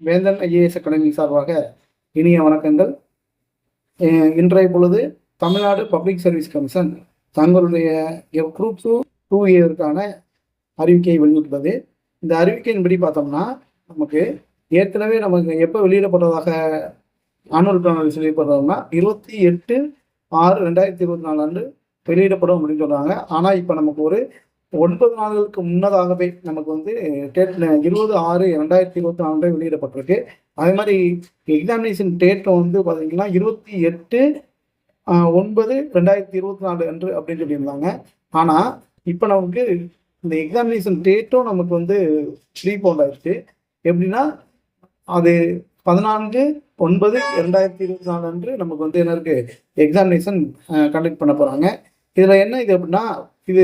வேந்தன் IAS academy சார்பாக இனிய வணக்கங்கள். இன்றைய பொழுது தமிழ்நாடு பப்ளிக் சர்வீஸ் கமிஷன் தங்களுடைய குரூப் 2A அறிவிக்கையை வெளியிட்டுள்ளது. இந்த அறிவிக்கையின்படி பார்த்தோம்னா நமக்கு ஏற்கனவே நமக்கு எப்போ வெளியிடப்பட்டதாக ஆனுவல் பிளான் வெளியிடப்படுறதுனா 28/6/2024 அன்று வெளியிடப்படும் அப்படின்னு சொல்கிறாங்க. ஆனால் இப்போ நமக்கு ஒரு 9 நாட்களுக்கு முன்னதாகவே நமக்கு 20/6/2024 வெளியிடப்பட்டிருக்கு. அதே மாதிரி எக்ஸாமினேஷன் டேட் பார்த்தீங்கன்னா 28/9/2024 அன்று அப்படின்னு சொல்லியிருந்தாங்க. ஆனால் இப்போ நமக்கு இந்த எக்ஸாமினேஷன் டேட்டும் நமக்கு ப்ரீபோண்ட் ஆயிடுச்சு. எப்படின்னா அது 14/9/2024 அன்று நமக்கு என்ன இருக்குது, எக்ஸாமினேஷன் கண்டக்ட் பண்ண போகிறாங்க. இதில் என்ன இது அப்படின்னா, இது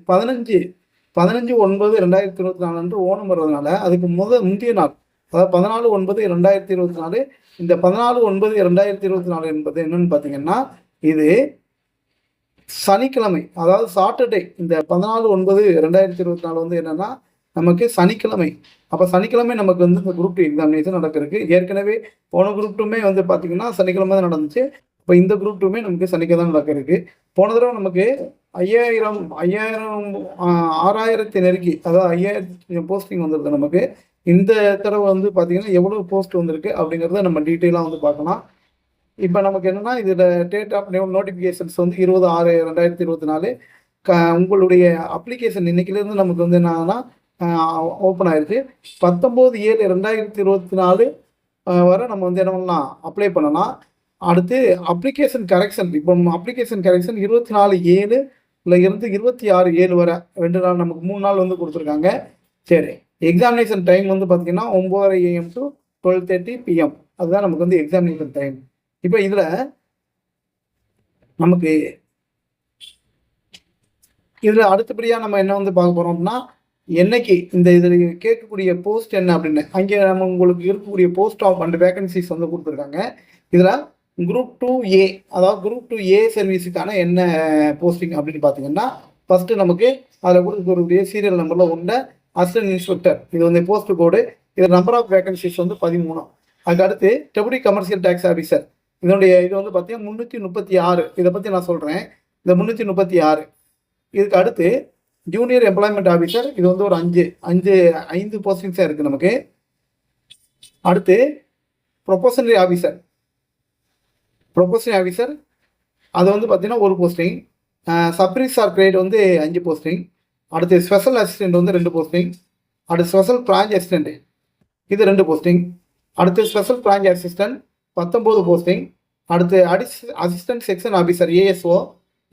15/9/2024 அன்று ஓணம் வர்றதுனால அதுக்கு முந்தைய நாள், அதாவது 14/9/2024. இந்த 14/9/2024 என்பது என்னன்னு பார்த்தீங்கன்னா, இது சனிக்கிழமை, அதாவது சாட்டர்டே. இந்த 14/9/2024 என்னன்னா நமக்கு சனிக்கிழமை. அப்போ சனிக்கிழமை நமக்கு இந்த குரூப் 2 எக்ஸாமினேஷன் நடக்கிறதுக்கு, ஏற்கனவே போன குரூப் 2மே பார்த்தீங்கன்னா சனிக்கிழமை தான் நடந்துச்சு. இப்போ இந்த குரூப் 2மே நமக்கு சனிக்கிழமை தான் நடக்கிறதுக்கு. போன தடவை நமக்கு 6,000 நெருக்கி, அதாவது 5,000 போஸ்டிங் வந்துருக்கு நமக்கு. இந்த தடவை பார்த்தீங்கன்னா எவ்வளோ போஸ்ட் வந்திருக்கு அப்படிங்கிறத நம்ம டீட்டெயிலாக பார்க்கலாம். இப்போ நமக்கு என்னென்னா, இதில் டேட் ஆஃப் நோட்டிஃபிகேஷன்ஸ் 20/6/2024. உங்களுடைய அப்ளிகேஷன் இன்னைக்கிலேருந்து நமக்கு என்னன்னா ஓப்பன் ஆயிடுச்சு. 19/7/2024 வரை நம்ம என்ன பண்ணலாம், அப்ளை பண்ணலாம். அடுத்து அப்ளிகேஷன் கரெக்ஷன். இப்போ அப்ளிகேஷன் கரெக்ஷன் 24/7 இருந்து 26/7 வரை 2 நாள், நமக்கு 3 நாள் கொடுத்துருக்காங்க. சரி, எக்ஸாமினேஷன் டைம் பார்த்தீங்கன்னா 9:30 AM to 12:30 PM. அதுதான் நமக்கு எக்ஸாமினேஷன் டைம். இப்போ இதில் நமக்கு அடுத்தபடியாக நம்ம என்ன பார்க்க போகிறோம் அப்படின்னா, என்னைக்கு இந்த இதில் கேட்கக்கூடிய போஸ்ட் என்ன அப்படின்னு, அங்கே நம்ம உங்களுக்கு இருக்கக்கூடிய போஸ்ட் ஆஃப் அண்ட் வேகன்சிஸ் கொடுத்துருக்காங்க. இதில் குரூப் 2A, அதாவது குரூப் 2A சர்வீஸுக்கான என்ன போஸ்டிங் அப்படின்னு பார்த்தீங்கன்னா, ஃபஸ்ட்டு நமக்கு அதில் கொடுக்கக்கூடிய சீரியல் நம்பரில் உள்ள அசிஸ்டன்ட் இன்ஸ்பெக்டர். இது போஸ்ட் கோடு. இது நம்பர் ஆஃப் வேகன்சிஸ் 13. அதுக்கு அடுத்து டெபுட்டி கமர்ஷியல் டேக்ஸ் ஆஃபீஸர். இதனுடைய இது பார்த்தீங்கன்னா 336. இதை பற்றி நான் சொல்கிறேன். இந்த 336. இதுக்கு அடுத்து ஜூனியர் எம்ப்ளாய்மெண்ட் ஆஃபீஸர். இது ஒரு 5 போஸ்டிங்ஸாக இருக்குது நமக்கு. அடுத்து ப்ரொபோஷனரி ஆஃபீஸர். அது பார்த்தீங்கன்னா ஒரு போஸ்டிங். Sub registrar grade 5 posting. அடுத்து ஸ்பெஷல் அசிஸ்டண்ட் 2 போஸ்டிங். அடுத்து ஸ்பெஷல் பிரான்ச் அசிஸ்டண்ட், இது 2 போஸ்டிங். அடுத்து ஸ்பெஷல் பிரான்ச் அசிஸ்டண்ட் 19 போஸ்டிங். அடுத்து அசிஸ்டன்ட் செக்ஷன் ஆஃபீஸர் ASO,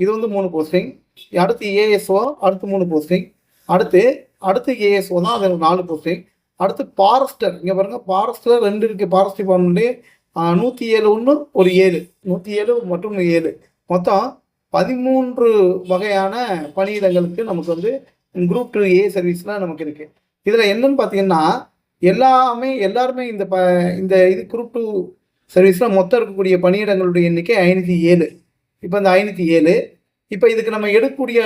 இது 3 போஸ்டிங். அடுத்து ASO, அடுத்து 3 போஸ்டிங். அடுத்து ASO தான், அது 4 போஸ்டிங். அடுத்து ஃபாரஸ்டர். இங்கே பாருங்கள், ஃபாரஸ்டர் 2 இருக்குது. ஃபாரஸ்ட் டிபார்ட்மெண்ட்டு 107 1 ஒரு 7, 107 மற்றும் 7, மொத்தம் 13 வகையான பணியிடங்களுக்கு நமக்கு குரூப் 2A சர்வீஸ்லாம் நமக்கு இருக்குது. இதில் என்னன்னு பார்த்தீங்கன்னா, எல்லாருமே இந்த இது குரூப் 2 சர்வீஸில் மொத்தம் இருக்கக்கூடிய பணியிடங்களுடைய எண்ணிக்கை 507. இப்போ இந்த 507, இப்போ இதுக்கு நம்ம எடுக்கக்கூடிய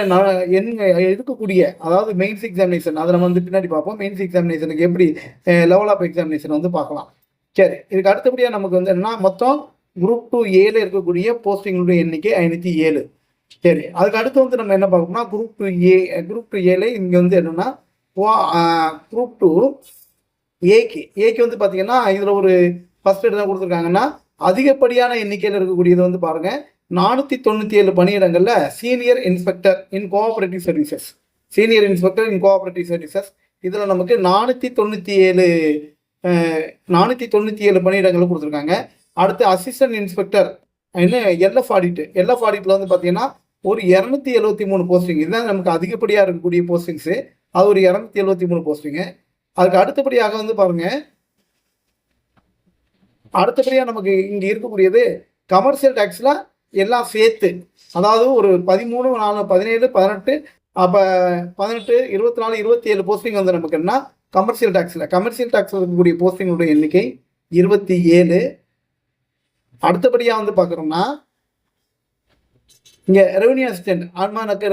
அதாவது மெயின்ஸ் எக்ஸாமினேஷன், அதை நம்ம பின்னாடி பார்ப்போம். மெயின்ஸ் எக்ஸாமினேஷனுக்கு எப்படி லெவல் ஆஃப் எக்ஸாமினேஷன் பார்க்கலாம். சரி, இதுக்கு அடுத்தபடியாக நமக்கு என்னன்னா, மொத்தம் குரூப் 2A இருக்கக்கூடிய போஸ்டிங்களுடைய எண்ணிக்கை 507. சரி, அதுக்கு அடுத்து நம்ம என்ன பார்க்கணும்னா, குரூப் 2A இங்கே என்னென்னா, குரூப் 2Aக்கு பார்த்தீங்கன்னா, இதில் ஒரு ஃபர்ஸ்ட் என்ன கொடுத்துருக்காங்கன்னா, அதிகப்படியான எண்ணிக்கையில் இருக்கக்கூடியது பாருங்கள், 497 பணியிடங்களில் சீனியர் இன்ஸ்பெக்டர் இன் கோஆப்ரேட்டிவ் சர்வீசஸ். இதில் நமக்கு 497 பணியிடங்கள் கொடுத்துருக்காங்க. அடுத்து அசிஸ்டன்ட் இன்ஸ்பெக்டர் LF ஆடிட்டில் பார்த்தீங்கன்னா ஒரு 273 போஸ்டிங். இதுதான் நமக்கு அதிகப்படியாக இருக்கக்கூடிய போஸ்டிங்ஸு. அது ஒரு 273 போஸ்டிங்கு. அதுக்கு அடுத்தபடியாக பாருங்கள், அடுத்தபடியாக நமக்கு இங்கே இருக்கக்கூடியது கமர்ஷியல் டேக்ஸில் எல்லாம் சேர்த்து, அதாவது ஒரு 13 4 17 18, அப்போ 18 24 27 போஸ்டிங் நமக்கு என்ன கமர்ஷியல் டேக்ஸ் இருக்கக்கூடிய போஸ்டிங்களுடைய எண்ணிக்கை 27. அடுத்தபடியாக பார்க்குறோம்னா, இங்கே ரெவன்யூ அசிஸ்டன்ட்.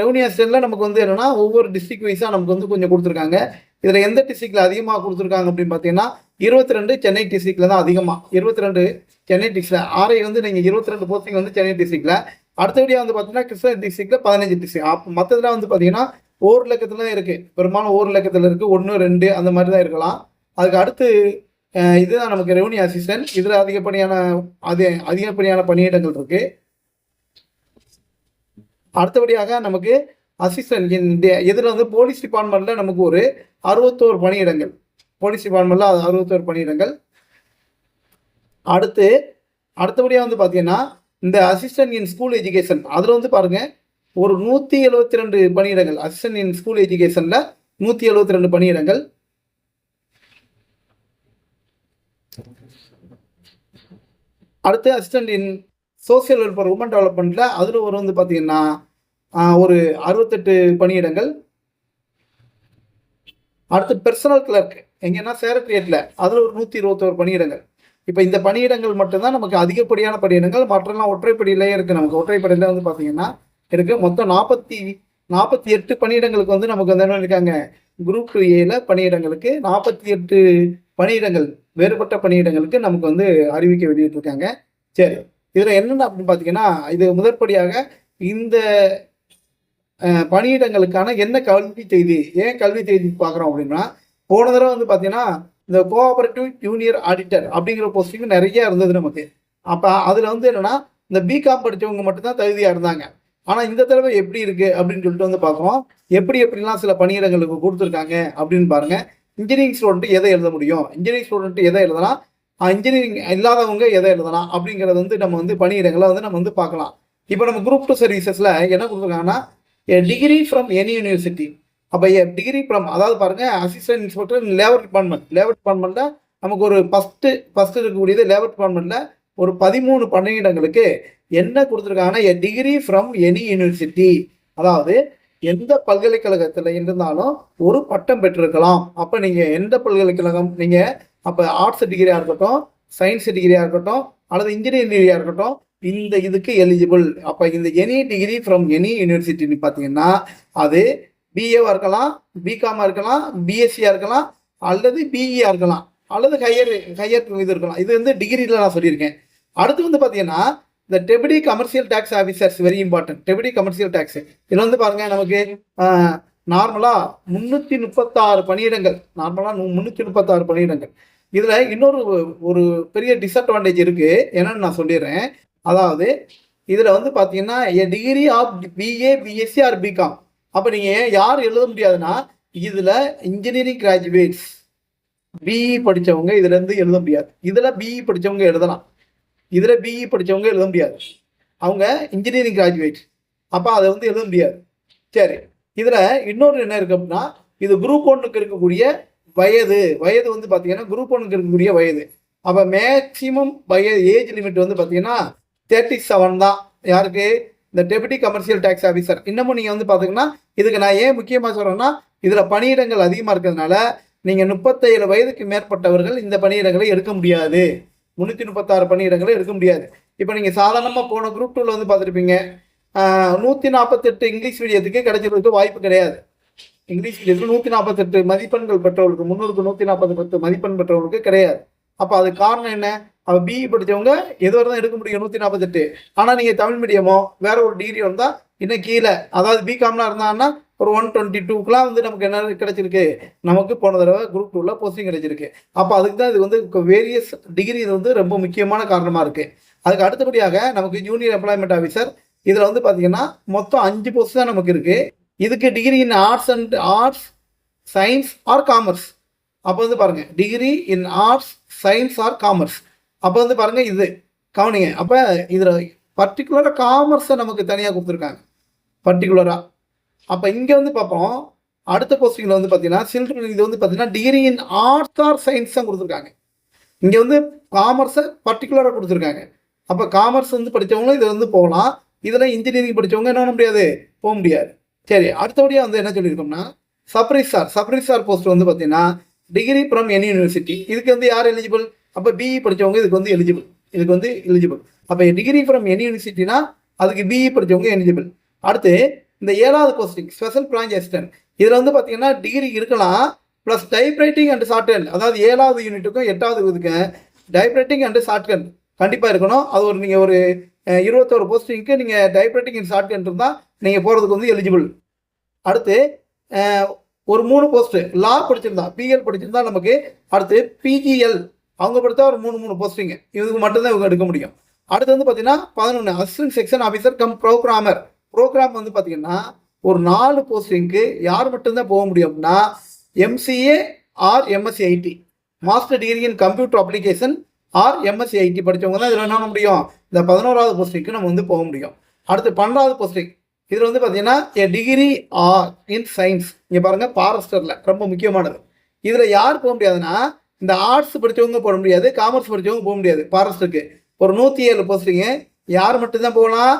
ரெவன்யூ அசிஸ்டண்ட்டில் நமக்கு என்னென்னா, ஒவ்வொரு டிஸ்ட்ரிக்ட் வைஸாக நமக்கு கொஞ்சம் கொடுத்துருக்காங்க. இதில் எந்த டிஸ்ட்ரிக்டில் அதிகமாக கொடுத்துருக்காங்க அப்படின்னு பார்த்தீங்கன்னா 22 சென்னை டிஸ்ட்ரிக்டில் தான் அதிகமாக. 22 சென்னை டிஸ்ட்ரிக்டில் ஆர்ஐ வந்து நீங்கள் 22 போஸ்டிங் வந்து சென்னை டிஸ்ட்ரிக்டில். அடுத்தபடியாக வந்து பார்த்தீங்கன்னா கிருஷ்ணகிரி டிஸ்ட்ரிக்டில் 15 டிஸ்ட்ரிக்ட். அப்போ மற்றதுலாம் வந்து பார்த்தீங்கன்னா ஓர் இலக்கத்தில் தான் இருக்குது. பெரும்பாலும் ஓர் இலக்கத்தில் இருக்குது, 1 2 அந்த மாதிரி தான் இருக்கலாம். அதுக்கு அடுத்து இதுதான் நமக்கு ரெவன்யூ அசிஸ்டன்ட். இதில் அதிகப்படியான பணியிடங்கள் இருக்குது. அடுத்தபடியாக நமக்கு அசிஸ்டன்ட் இதில் வந்து போலீஸ் டிபார்ட்மெண்ட்டில் நமக்கு ஒரு 61 பணியிடங்கள். போலீஸ் டிபார்ட்மெண்ட்டில் 61 பணியிடங்கள். அடுத்தபடியாக வந்து பார்த்தீங்கன்னா இந்த அசிஸ்டன்ட் இன் ஸ்கூல் எஜுகேஷன் அதில் வந்து பாருங்கள் ஒரு 172 பணியிடங்கள். அசிஸ்டன்ட் இன் ஸ்கூல் எஜுகேஷனில் 172 பணியிடங்கள். அடுத்து assistant in social welfare women டெவலப்மெண்ட்டில் அதில் ஒரு வந்து பார்த்தீங்கன்னா ஒரு 68 பணியிடங்கள். அடுத்து பெர்சனல் கிளர்க் எங்கன்னா செக்ரட்டரியேட்டில் அதில் ஒரு 121 பணியிடங்கள். இப்போ இந்த பணியிடங்கள் மட்டும்தான் நமக்கு அதிகப்படியான பணியிடங்கள். மற்றெல்லாம் ஒற்றைப்படியிலே இருக்குது. நமக்கு ஒற்றைப்படியில் வந்து பார்த்தீங்கன்னா இருக்குது. மொத்தம் 48 பணியிடங்களுக்கு வந்து நமக்கு வந்து என்ன இருக்காங்க, குரூப் ஏல பணியிடங்களுக்கு 48 பணியிடங்கள், வேறுபட்ட பணியிடங்களுக்கு நமக்கு வந்து அறிவிக்க வெளியிட்டிருக்காங்க. சரி, இதில் என்னென்ன அப்படின்னு பார்த்தீங்கன்னா இது முதற்படியாக இந்த பணியிடங்களுக்கான என்ன கல்வி செய்தி, ஏன் கல்வி செய்தி பார்க்குறோம் அப்படின்னா, போன தடவை வந்து பார்த்தீங்கன்னா இந்த கோஆபரேட்டிவ் ஜூனியர் ஆடிட்டர் அப்படிங்கிற போஸ்டிங் நிறைய இருந்தது நமக்கு. அப்போ அதில் வந்து என்னென்னா இந்த பிகாம் படித்தவங்க மட்டும்தான் தகுதியாக இருந்தாங்க. ஆனால் இந்த தடவை எப்படி இருக்குது அப்படின்னு சொல்லிட்டு வந்து பார்க்குறோம். எப்படிலாம் சில பணியிடங்களுக்கு கொடுத்துருக்காங்க அப்படின்னு பாருங்கள். இன்ஜினியரிங் ஸ்டூடெண்ட்டு எதை எழுத முடியும், இன்ஜினியரிங் ஸ்டூடெண்ட்டு எதை எழுதலாம், இன்ஜினியரிங் இல்லாதவங்க எதை எழுதலாம் அப்படிங்கிறது வந்து நம்ம வந்து பணியிடங்களை வந்து நம்ம வந்து பார்க்கலாம். இப்போ நம்ம குரூப் 2 சர்வீசஸில் என்ன கொடுத்துருக்காங்கன்னா டிகிரி ஃப்ரம் எனி யூனிவர்சிட்டி. அப்போ டிகிரி ஃப்ரம் அதாவது பாருங்கள் அசிஸ்டன்ட் இன்ஸ்பெக்டர் லேபர் டிபார்ட்மெண்ட்டில் நமக்கு ஒரு ஃபஸ்ட்டு இருக்கக்கூடியது லேபர் டிபார்ட்மெண்ட்டில் ஒரு 13 பணியிடங்களுக்கு என்ன கொடுத்துருக்காங்கன்னா டிகிரி ஃப்ரம் எனி யூனிவர்சிட்டி. அதாவது எந்த பல்கலைக்கழகத்தில் இருந்தாலும் ஒரு பட்டம் பெற்றிருக்கலாம். அப்போ நீங்கள் எந்த பல்கலைக்கழகம், நீங்கள் அப்போ ஆர்ட்ஸ் டிகிரியாக இருக்கட்டும், சயின்ஸ் டிகிரியாக இருக்கட்டும், அல்லது இன்ஜினியரிங் டிகிரியாக இருக்கட்டும், இந்த இதுக்கு எலிஜிபிள். அப்போ இந்த எனி டிகிரி ஃப்ரம் எனி யூனிவர்சிட்டின்னு பார்த்தீங்கன்னா அது பிஏவாக இருக்கலாம், பிகாமாக இருக்கலாம், பிஎஸ்சியாக இருக்கலாம், அல்லது பிஇயாக இருக்கலாம், அல்லது ஹையர் இது இருக்கலாம். இது வந்து டிகிரியில் நான் சொல்லியிருக்கேன். அடுத்து வந்து பார்த்தீங்கன்னா இந்த deputy commercial tax officers very important. Deputy commercial tax இதில் வந்து பாருங்கள் நமக்கு நார்மலாக 336 பணியிடங்கள். நார்மலாக 336 பணியிடங்கள். இதில் இன்னொரு ஒரு பெரிய டிஸ்அட்வான்டேஜ் இருக்குது. என்னன்னு நான் சொல்லிடுறேன். அதாவது இதில் வந்து பார்த்தீங்கன்னா degree of BA, BSc or BCom. அப்போ நீங்கள் யார் எழுத முடியாதுன்னா இதில் இன்ஜினியரிங் கிராஜுவேட்ஸ் பிஇ படித்தவங்க இதுலேருந்து எழுத முடியாது. இதில் பிஇ படித்தவங்க எழுதலாம், இதில் பிஇ படித்தவங்க எழுத முடியாது. அவங்க இன்ஜினியரிங் கிராஜுவேட், அப்போ அதை வந்து எழுத முடியாது. சரி, இதில் இன்னொரு என்ன இருக்குது அப்படின்னா இது குரூப் 1க்கு இருக்கக்கூடிய வயது வந்து பார்த்தீங்கன்னா குரூப் 1க்கு இருக்கக்கூடிய வயது. அப்போ மேக்சிமம் ஏஜ் லிமிட் வந்து பார்த்தீங்கன்னா 37 தான். யாருக்கு? இந்த டெபுட்டி கமர்ஷியல் டேக்ஸ் ஆஃபீஸர். இன்னமும் நீங்கள் வந்து பார்த்தீங்கன்னா இதுக்கு நான் ஏன் முக்கியமாக சொல்கிறேன்னா இதில் பணியிடங்கள் அதிகமாக இருக்கிறதுனால நீங்கள் 37 வயதுக்கு மேற்பட்டவர்கள் இந்த பணியிடங்களை எடுக்க முடியாது. 336 பணியிடங்களை எடுக்க முடியாது. இப்போ நீங்கள் சாதாரணமாக போன குரூப் 2ல் வந்து பார்த்துருப்பீங்க 148 இங்கிலீஷ் மீடியத்துக்கு கிடைச்சிருக்க வாய்ப்பு கிடையாது. இங்கிலீஷ் மீடியத்துக்கு 148 மதிப்பெண்கள் பெற்றவர்களுக்கு 300க்கு 148 மதிப்பெண் பெற்றவர்களுக்கு கிடையாது. அப்போ அது காரணம் என்ன? அப்போ பிஇ படித்தவங்க எது வரை தான் எடுக்க முடியும் 148. ஆனால் நீங்கள் தமிழ் மீடியமோ வேற ஒரு டிகிரி வந்தால் இன்னும் கீழே, அதாவது பிகாம்லாம் இருந்தாங்கன்னா ஒரு 122க்குலாம் வந்து நமக்கு என்ன கிடைச்சிருக்கு, நமக்கு போன தடவை குரூப் 2ல போஸ்டிங் கிடைச்சிருக்கு. அப்போ அதுக்கு தான் இது வந்து வேரியஸ் டிகிரி இது வந்து ரொம்ப முக்கியமான காரணமாக இருக்குது. அதுக்கு அடுத்தபடியாக நமக்கு ஜூனியர் எம்ப்ளாய்மெண்ட் ஆஃபீஸர் இதில் வந்து பார்த்தீங்கன்னா மொத்தம் 5 போஸ்ட் தான் நமக்கு இருக்குது. இதுக்கு degree in arts science or commerce. அப்போ வந்து பாருங்கள் degree in arts science or commerce. அப்போ வந்து பாருங்கள் இது கவனிங்க. அப்போ இதில் பர்டிகுலராக காமர்ஸை நமக்கு தனியாக கொடுத்துருக்காங்க பர்டிகுலராக. அப்போ இங்கே வந்து பார்ப்போம் அடுத்த போஸ்டிங்கில் வந்து பார்த்தீங்கன்னா சில்ட்ரன் இது வந்து பார்த்தீங்கன்னா degree in arts or science தான் கொடுத்துருக்காங்க. இங்கே வந்து காமர்ஸை பர்டிகுலராக கொடுத்துருக்காங்க. அப்போ காமர்ஸ் வந்து படித்தவங்களும் இதில் வந்து போகலாம். இதில் இன்ஜினியரிங் படித்தவங்க என்ன பண்ண முடியாது, போக முடியாது. சரி, அடுத்தபடியாக வந்து என்ன சொல்லியிருக்கோம்னா சப்ரிசார் போஸ்ட் வந்து பார்த்தீங்கன்னா டிகிரி ஃப்ரம் எனி யூனிவர்சிட்டி. இதுக்கு வந்து யார் எலிஜிபிள்? அப்போ பிஇ படித்தவங்க இதுக்கு வந்து எலிஜிபிள். அப்போ டிகிரி ஃப்ரம் எனி யூனிவர்சிட்டினா அதுக்கு பிஇ படித்தவங்க எலிஜிபிள். அடுத்து இந்த 7வது போஸ்டிங் ஸ்பெஷல் பிரான்ச் அசிஸ்டன்ட். இதில் வந்து பார்த்தீங்கன்னா டிகிரி இருக்கலாம், ப்ளஸ் டைப்ரைட்டிங் அண்ட் ஷார்ட்ஹேண்ட், அதாவது 7வது யூனிட்டுக்கும் 8வது இதுக்கு டைப்ரைட்டிங் அண்ட் ஷார்ட்ஹேண்ட் கண்டிப்பாக இருக்கணும். அது ஒரு நீங்கள் ஒரு 21 போஸ்டிங்க்கு நீங்கள் டைப்ரைட்டிங் அண்ட் ஷார்ட்ஹேண்ட் இருந்தால் நீங்கள் போகிறதுக்கு வந்து எலிஜிபிள். அடுத்து ஒரு 3 போஸ்ட்டு லா படிச்சிருந்தா, பிஎல் படிச்சிருந்தா நமக்கு அடுத்து பிஜிஎல் அவங்க படித்தா ஒரு 3 போஸ்டிங்கு, இதுக்கு மட்டும்தான் இவங்க எடுக்க முடியும். அடுத்து வந்து பார்த்தீங்கன்னா 11 assistant section officer cum programmer. Programme வந்து பார்த்தீங்கன்னா ஒரு 4 போஸ்டிங்க்கு யார் மட்டும்தான் போக முடியும் அப்படின்னா MCA R MSc ID, master degree in computer application R MSc ID படித்தவங்க தான் இதில் என்ன பண்ண முடியும், இந்த 11வது போஸ்டிங்க்கு நம்ம வந்து போக முடியும். அடுத்து 12வது போஸ்டிங், இதில் வந்து பார்த்தீங்கன்னா A degree R in science. இங்கே பாருங்கள் ஃபாரஸ்டரில் ரொம்ப முக்கியமானது. இதில் யார் போக முடியாதுன்னா இந்த ஆர்ட்ஸ் படித்தவங்க போக முடியாது, காமர்ஸ் படித்தவங்க போக முடியாது. ஃபாரஸ்ட்டுக்கு ஒரு 107 போஸ்டிங்கு யார் மட்டும்தான் போகலாம்,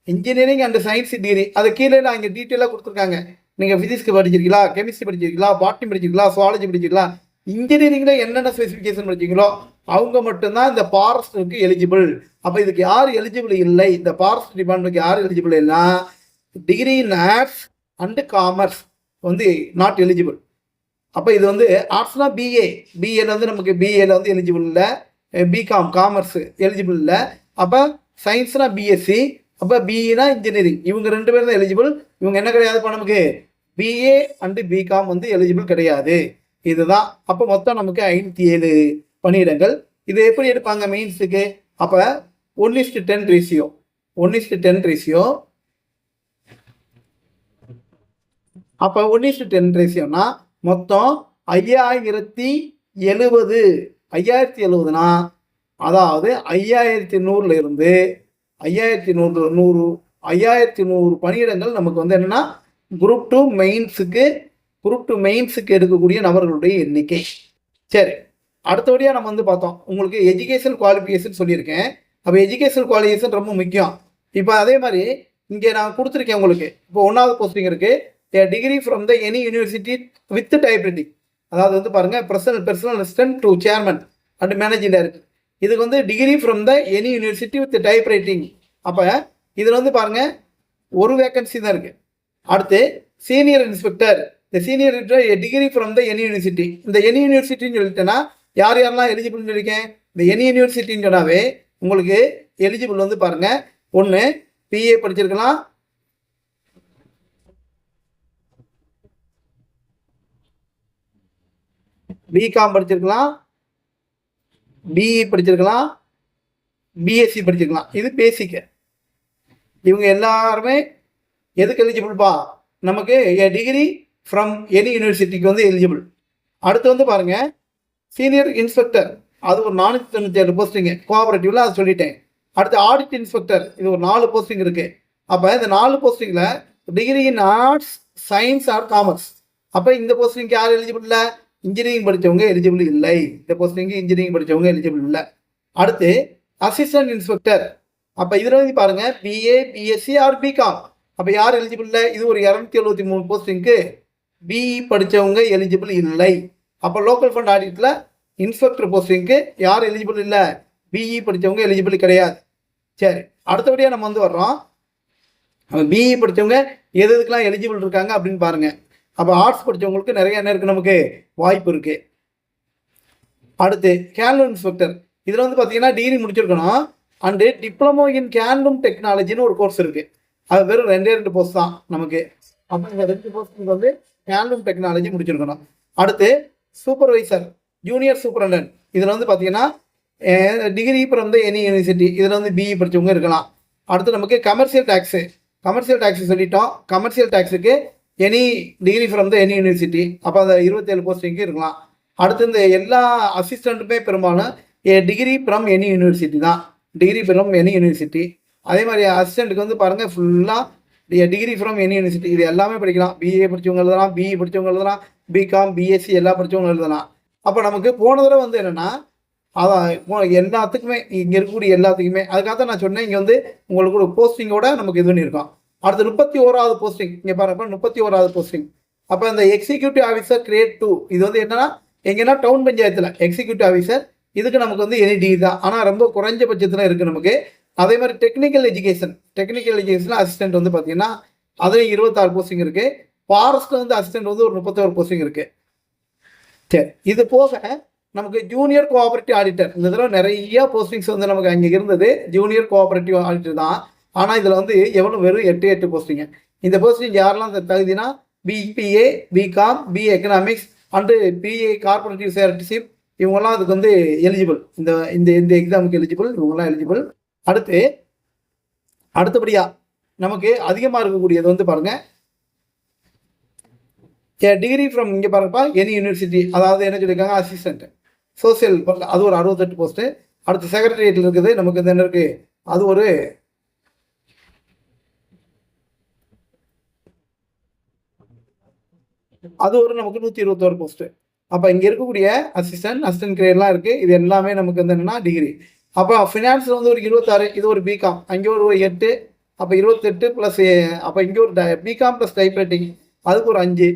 இன்ஜினியரிங் அண்ட் சயின்ஸ் டிகிரி. அது கீழே நான் இங்கே டீட்டெயிலாக கொடுத்துருக்காங்க. நீங்கள் ஃபிசிக்ஸ்க்கு படிச்சிருக்கீங்களா, கெமிஸ்ட்ரி படிச்சிருக்கீங்களா, பாட்னி படிச்சிருக்கீங்களா, சுவாலஜி படிச்சிருக்கீங்களா, இன்ஜினியரிங்கில் என்னென்ன ஸ்பெசிஃபிகேஷன் படிச்சிங்களோ அவங்க மட்டும்தான் இந்த ஃபாரஸ்ட்டுக்கு எலிஜிபிள். அப்போ இதுக்கு யார் எலிஜிபிள் இல்லை, இந்த ஃபாரஸ்ட் டிபார்ட்மெண்ட்டுக்கு யார் எலிஜிபிள் இல்லைன்னா degree in arts and commerce வந்து நாட் எலிஜிபிள். அப்போ இது வந்து ஆர்ட்ஸ்னால் பிஏல வந்து நமக்கு பிஏல வந்து எலிஜிபிள் இல்லை, பிகாம் காமர்ஸ் எலிஜிபிள் இல்லை. அப்போ சயின்ஸ்னால் பிஎஸ்சி, அப்போ பிஇனா இன்ஜினியரிங், இவங்க 2 பேரும் தான் எலிஜிபிள். இவங்க என்ன கிடையாது, இப்போ நமக்கு பிஏ அண்டு பிகாம் வந்து எலிஜிபிள் கிடையாது. இதுதான். அப்போ மொத்தம் நமக்கு 57 பணியிடங்கள். இது எப்படி எடுப்பாங்க மெயின்ஸுக்கு, அப்போ 1:10 ரேஷியோ, 1:10 ரேஷியோ. அப்போ 1:10 ரேஷியோனா மொத்தம் 5070னா அதாவது 5100ல இருந்து 5100 பணியிடங்கள் நமக்கு வந்து என்னென்னா குரூப் 2 மெயின்ஸுக்கு எடுக்கக்கூடிய நபர்களுடைய எண்ணிக்கை. சரி, அடுத்தபடியாக நம்ம வந்து பார்த்தோம் உங்களுக்கு எஜுகேஷன் குவாலிஃபிகேஷன் சொல்லியிருக்கேன். அப்போ எஜுகேஷன் குவாலிஃபிகேஷன் ரொம்ப முக்கியம். இப்போ அதே மாதிரி இங்கே நான் கொடுத்துருக்கேன் உங்களுக்கு. இப்போ 1வது போஸ்டிங் இருக்குது, degree from the any university with typewriting. அதாவது வந்து பாருங்கள் personal assistant to chairman and managing director. இதுக்கு வந்து degree from the any university with typewriting. அப்போ இதில் வந்து பாருங்கள் ஒரு வேக்கன்சி தான் இருக்குது. அடுத்து சீனியர் இன்ஸ்பெக்டர், இந்த senior inspector degree from the any university. இந்த எனி யூனிவர்சிட்டின்னு சொல்லிட்டேன்னா யாரெல்லாம் எலிஜிபிள்னு சொல்லியிருக்கேன், இந்த எனி யூனிவர்சிட்டின்னு சொன்னாவே உங்களுக்கு எலிஜிபிள் வந்து பாருங்கள், ஒன்று பிஏ படிச்சிருக்கலாம், பிகாம் படிச்சிருக்கலாம், பிஇ படிச்சிருக்கலாம், பிஎஸ்சி படிச்சிருக்கலாம். இது பேசிக்க. இவங்க எல்லாருமே எதுக்கு எலிஜிபிள்ப்பா, நமக்கு டிகிரி ஃப்ரம் எனி யூனிவர்சிட்டிக்கு வந்து எலிஜிபிள். அடுத்து வந்து பாருங்கள் சீனியர் இன்ஸ்பெக்டர், அது ஒரு 497 போஸ்டிங்கு கோஆபரேட்டிவில், அது சொல்லிட்டேன். அடுத்து ஆடிட் இன்ஸ்பெக்டர், இது ஒரு 4 போஸ்டிங் இருக்குது. அப்போ இந்த 4 போஸ்டிங்கில் degree in arts science or commerce. அப்போ இந்த போஸ்டிங்க்கு யார் எலிஜிபிள் இல்லை, இன்ஜினியரிங் படித்தவங்க எலிஜிபிள் இல்லை. இந்த போஸ்டிங்கு இன்ஜினியரிங் படித்தவங்க எலிஜிபிள் இல்லை. அடுத்து அசிஸ்டன்ட் இன்ஸ்பெக்டர், அப்போ இதில் வந்து பாருங்கள் பிஏ பிஎஸ்சி ஆர் பிகாம். அப்போ யார் எலிஜிபிள் இல்லை, இது ஒரு 273 போஸ்டிங்க்கு பிஇ படித்தவங்க எலிஜிபிள் இல்லை. அப்போ லோக்கல் ஃபண்ட் ஆடிட்டில் இன்ஸ்பெக்டர் போஸ்டிங்க்கு யார் எலிஜிபிள் இல்லை, பிஇ படித்தவங்க எலிஜிபிள் கிடையாது. சரி, அடுத்தபடியாக நம்ம வந்து வர்றோம், பிஇ படித்தவங்க எதுக்கெல்லாம் எலிஜிபிள் இருக்காங்க அப்படின்னு பாருங்கள். அப்போ ஆர்ட்ஸ் படித்தவங்களுக்கு நிறைய என்ன இருக்குது, நமக்கு வாய்ப்பு இருக்குது. அடுத்து கேன்லூம் இன்ஸ்பெக்டர், இதில் வந்து பார்த்தீங்கன்னா டிகிரி முடிச்சிருக்கணும் அண்டு டிப்ளமோ இன் கேன்லூம் டெக்னாலஜின்னு ஒரு கோர்ஸ் இருக்குது. அது வெறும் 2 போஸ்ட் தான் நமக்கு. அப்போ இந்த 2 போஸ்ட்டுக்கு வந்து கேன்லூம் டெக்னாலஜி முடிச்சிருக்கணும். அடுத்து சூப்பர்வைசர் ஜூனியர் சூப்பரண்டன்ட், இதில் வந்து பார்த்தீங்கன்னா degree from the any university, இதில் வந்து பிஇ படித்தவங்க இருக்கலாம். அடுத்து நமக்கு கமர்ஷியல் டேக்ஸு சொல்லிட்டோம். கமர்ஷியல் டேக்ஸுக்கு any degree from the any university, அப்போ அந்த 27 போஸ்டிங்கு இருக்கலாம். அடுத்து இந்த எல்லா அசிஸ்டண்ட்டுமே பெரும்பாலும் டிகிரி ஃப்ரம் எனி யூனிவர்சிட்டி தான், டிகிரி ஃப்ரம் எனி யூனிவர்சிட்டி. அதே மாதிரி அசிஸ்டண்ட்டுக்கு வந்து பாருங்கள் ஃபுல்லாக டிகிரி ஃப்ரம் எனி யூனிவர்சிட்டி, இது எல்லாமே படிக்கலாம். பிஏ படித்தவங்க எழுதலாம், பிஇ படித்தவங்க எழுதலாம், பிகாம் பிஎஸ்சி எல்லா படித்தவங்க எழுதலாம். அப்போ நமக்கு போன தடவை வந்து என்னென்னா அதான் எல்லாத்துக்குமே இங்கே இருக்கக்கூடிய எல்லாத்துக்குமே அதுக்காக தான் நான் சொன்னேன், இங்கே வந்து உங்களுக்கு ஒரு போஸ்டிங்கோட நமக்கு இது பண்ணியிருக்கோம். அடுத்து 31வது போஸ்டிங், இங்கே பாருங்க 31வது போஸ்டிங். அப்போ இந்த எக்ஸிக்யூட்டிவ் ஆஃபீஸர் கிரேட் 2, இது வந்து என்னன்னா எங்கன்னா டவுன் பஞ்சாயத்தில் எக்ஸிக்யூட்டிவ் ஆஃபீஸர், இதுக்கு நமக்கு வந்து எனி டிகிரி தான், ஆனால் ரொம்ப குறைஞ்சபட்சத்தில் இருக்குது நமக்கு. அதே மாதிரி டெக்னிக்கல் எஜுகேஷன் அசிஸ்டன்ட் வந்து பார்த்தீங்கன்னா அதுலேயும் 26 போஸ்டிங் இருக்குது. ஃபாரஸ்ட்டில் வந்து அசிஸ்டன்ட் வந்து ஒரு 31 போஸ்டிங் இருக்குது. சரி, இது போக நமக்கு ஜூனியர் கோஆபரேட்டிவ் ஆடிட்டர் இந்த தடவை நிறைய போஸ்டிங்ஸ் வந்து நமக்கு அங்கே இருந்தது. ஜூனியர் கோஆபரேட்டிவ் ஆடிட்டர் தான். ஆனால் இதில் வந்து எவ்வளோ வெறும் 8 போஸ்டிங்க. இந்த போஸ்டிங் யாரெல்லாம் தகுதினா BBA, BCom, BA economics and BA cooperative சேர்ட்டிஷிப் இவங்கெல்லாம் அதுக்கு வந்து எலிஜிபிள். இந்த இந்த இந்த எக்ஸாமுக்கு எலிஜிபிள், இவங்கெல்லாம் எலிஜிபிள். அடுத்தபடியாக நமக்கு அதிகமாக இருக்கக்கூடியது வந்து பாருங்கள், டிகிரி ஃப்ரம் இங்கே பாருங்கப்பா எனி யூனிவர்சிட்டி, அதாவது என்ன சொல்லியிருக்காங்க அசிஸ்டன்ட் சோசியல், அது ஒரு 68 போஸ்ட்டு. அடுத்து செக்ரட்டரியேட்டில் இருக்குது நமக்கு என்ன இருக்குது, அது ஒரு நமக்கு 121 போஸ்ட்டு. அப்போ இங்கே இருக்கக்கூடிய அசிஸ்டன்ட் கிரேட்லாம் இருக்குது. இது எல்லாமே நமக்கு வந்து என்னென்னா டிகிரி. அப்போ ஃபினான்ஸில் வந்து ஒரு 26, இது ஒரு பிகாம், அங்கே ஒரு 8, அப்போ 28 ப்ளஸ், அப்போ இங்கே ஒரு பிகாம் ப்ளஸ் டைப்ரைட்டிங் அதுக்கு ஒரு 5,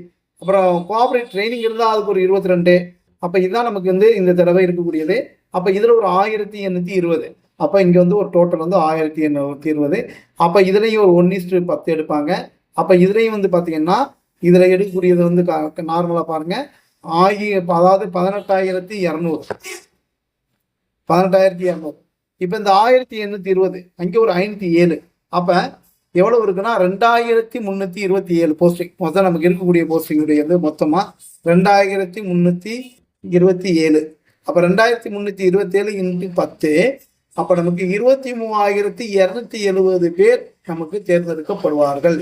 அப்புறம் கோஆப்ரேட் ட்ரைனிங் இருந்தால் அதுக்கு ஒரு 22. அப்போ இதுதான் நமக்கு வந்து இந்த தடவை இருக்கக்கூடியது. அப்போ இதில் ஒரு 1820. அப்போ இங்கே வந்து ஒரு டோட்டல் வந்து 1820. அப்போ இதுலேயும் ஒரு 1:10 எடுப்பாங்க. அப்போ இதுலேயும் வந்து பார்த்திங்கன்னா இதில் எடுக்கக்கூடியது வந்து நார்மலாக பாருங்கள், அதாவது 18,200. இப்போ இந்த 1820 அங்கே ஒரு 507. அப்போ எவ்வளோ இருக்குன்னா 2327 போஸ்டிங். மொத்தம் நமக்கு இருக்கக்கூடிய போஸ்டிங்குடைய வந்து மொத்தமாக 2327. அப்போ 2327 × 10, அப்போ நமக்கு 23,270 பேர் நமக்கு தேர்ந்தெடுக்கப்படுவார்கள்.